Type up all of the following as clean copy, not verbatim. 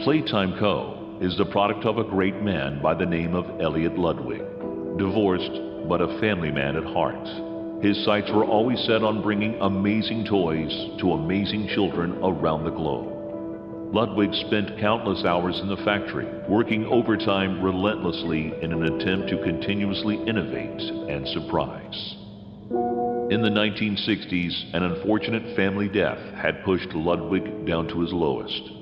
Playtime Co. is the product of a great man by the name of Elliot Ludwig. Divorced, but a family man at heart. His sights were always set on bringing amazing toys to amazing children around the globe. Ludwig spent countless hours in the factory, working overtime relentlessly in an attempt to continuously innovate and surprise. In the 1960s, an unfortunate family death had pushed Ludwig down to his lowest.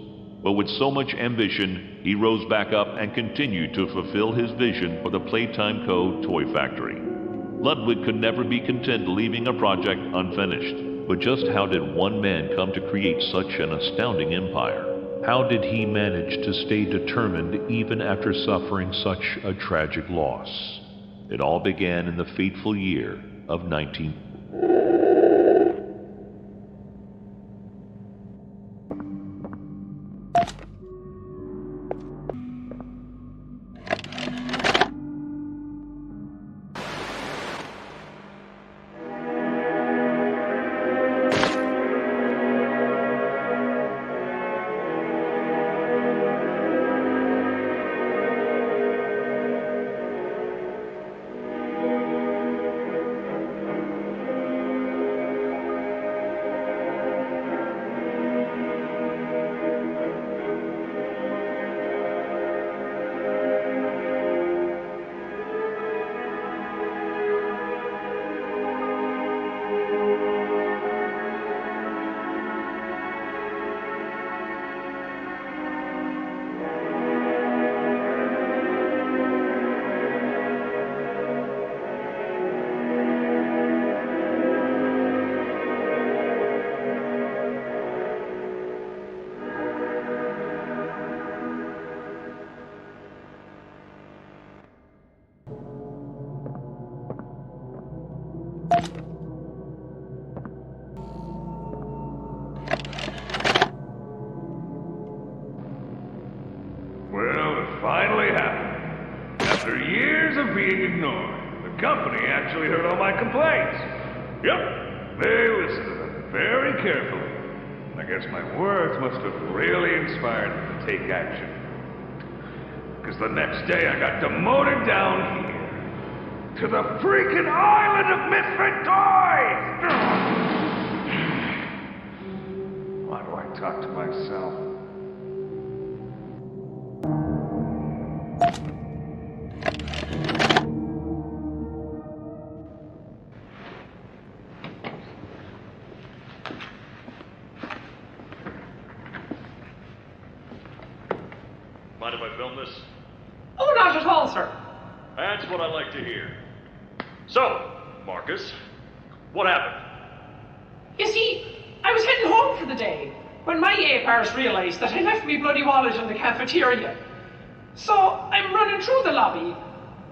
But with so much ambition, he rose back up and continued to fulfill his vision for the Playtime Co. toy factory. Ludwig could never be content leaving a project unfinished. But just how did one man come to create such an astounding empire? How did he manage to stay determined even after suffering such a tragic loss? It all began in the fateful year of 19... Well, it finally happened. After years of being ignored, the company actually heard all my complaints. Yep, they listened to them very carefully. I guess my words must have really inspired them to take action. Because the next day I got demoted down here to the freaking island of misfit toys! Why do I talk to myself? Mind if I film this? Oh, not at all, sir. That's what I like to hear. So, Marcus, what happened? You see, I was heading home for the day when my apars realised that I left me bloody wallet in the cafeteria. So I'm running through the lobby,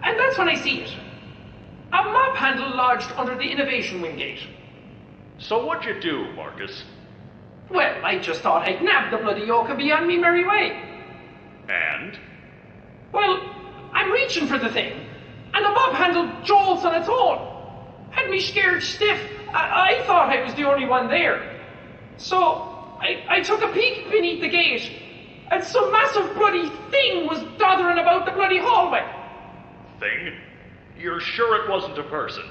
and that's when I see it. A mop handle lodged under the innovation wing gate. So what'd you do, Marcus? Well, I just thought I'd nab the bloody yoke and be on me merry way. And? Well, I'm reaching for the thing, and the mop handle jolts on its own. Had me scared stiff. I thought I was the only one there. So I took a peek beneath the gate, and some massive bloody thing was doddering about the bloody hallway. Thing? You're sure it wasn't a person?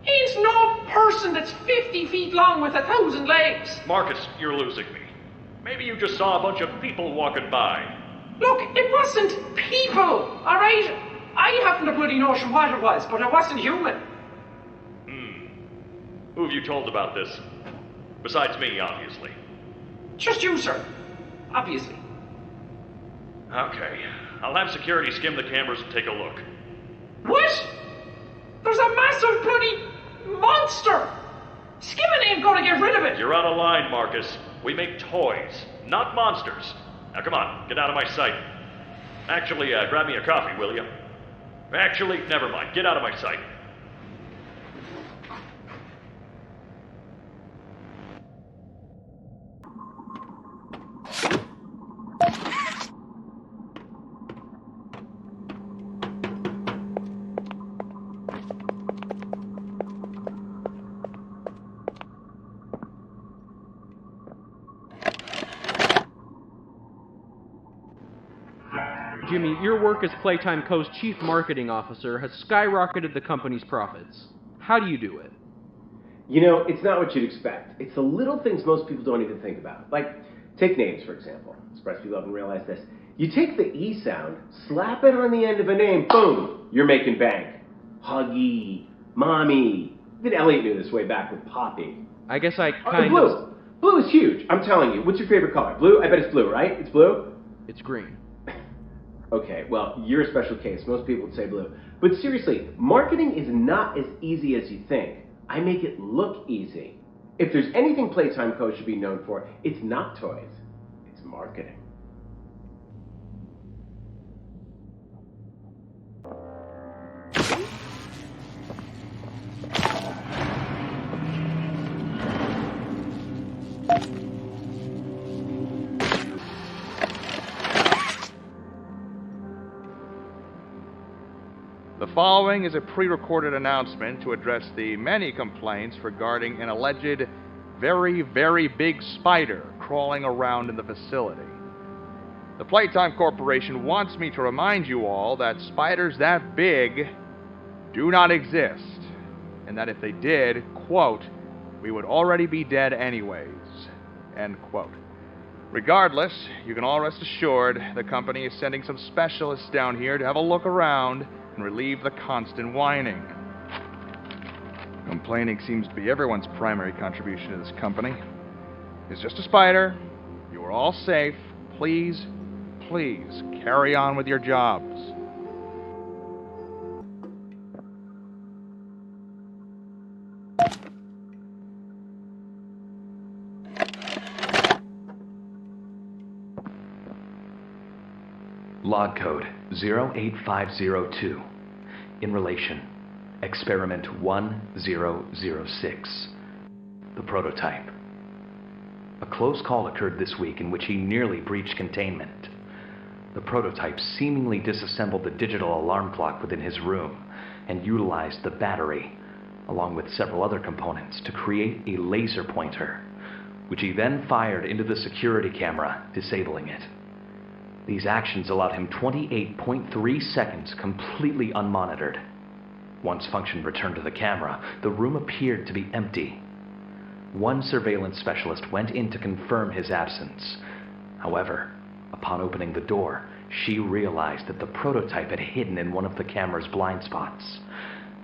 Ain't no person that's 50 feet long with 1,000 legs. Marcus, you're losing me. Maybe you just saw a bunch of people walking by. Look, it wasn't people, all right? I haven't a bloody notion what it was, but it wasn't human. Who have you told about this? Besides me, obviously. Just you, sir. Obviously. Okay. I'll have security skim the cameras and take a look. What? There's a massive bloody monster! Skimming ain't gonna get rid of it! You're out of line, Marcus. We make toys, not monsters. Now come on, get out of my sight. Actually, grab me a coffee, will you? Actually, never mind. Get out of my sight. Jimmy, your work as Playtime Co.'s chief marketing officer has skyrocketed the company's profits. How do you do it? You know, it's not what you'd expect. It's the little things most people don't even think about. Like, take names, for example. Express people haven't realized this. You take the E sound, slap it on the end of a name, boom, you're making bank. Huggy, Mommy. Even Elliot knew this way back with Poppy. I guess I Blue. Blue is huge, I'm telling you. What's your favorite color? Blue? I bet it's blue, right? It's blue? It's green. Okay, well, you're a special case. Most people would say blue. But seriously, marketing is not as easy as you think. I make it look easy. If there's anything Playtime Co. should be known for, it's not toys. It's marketing. The following is a pre-recorded announcement to address the many complaints regarding an alleged very, very big spider crawling around in the facility. The Playtime Corporation wants me to remind you all that spiders that big do not exist, and that if they did, quote, we would already be dead anyways, end quote. Regardless, you can all rest assured the company is sending some specialists down here to have a look around and relieve the constant whining. Complaining seems to be everyone's primary contribution to this company. It's just a spider. You are all safe. Please, please carry on with your jobs. Log code 08502. In relation, experiment 1006. The prototype. A close call occurred this week in which he nearly breached containment. The prototype seemingly disassembled the digital alarm clock within his room and utilized the battery, along with several other components, to create a laser pointer, which he then fired into the security camera, disabling it. These actions allowed him 28.3 seconds completely unmonitored. Once function returned to the camera, the room appeared to be empty. One surveillance specialist went in to confirm his absence. However, upon opening the door, she realized that the prototype had hidden in one of the camera's blind spots.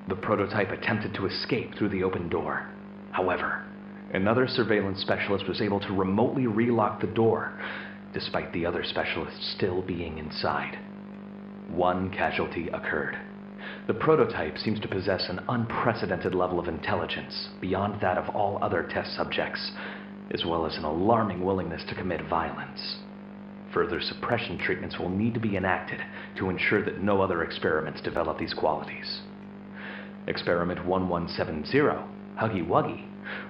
The prototype attempted to escape through the open door. However, another surveillance specialist was able to remotely relock the door, despite the other specialists still being inside. One casualty occurred. The prototype seems to possess an unprecedented level of intelligence beyond that of all other test subjects, as well as an alarming willingness to commit violence. Further suppression treatments will need to be enacted to ensure that no other experiments develop these qualities. Experiment 1170, Huggy Wuggy,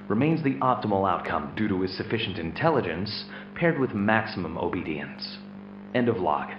remains the optimal outcome due to his sufficient intelligence paired with maximum obedience. End of log.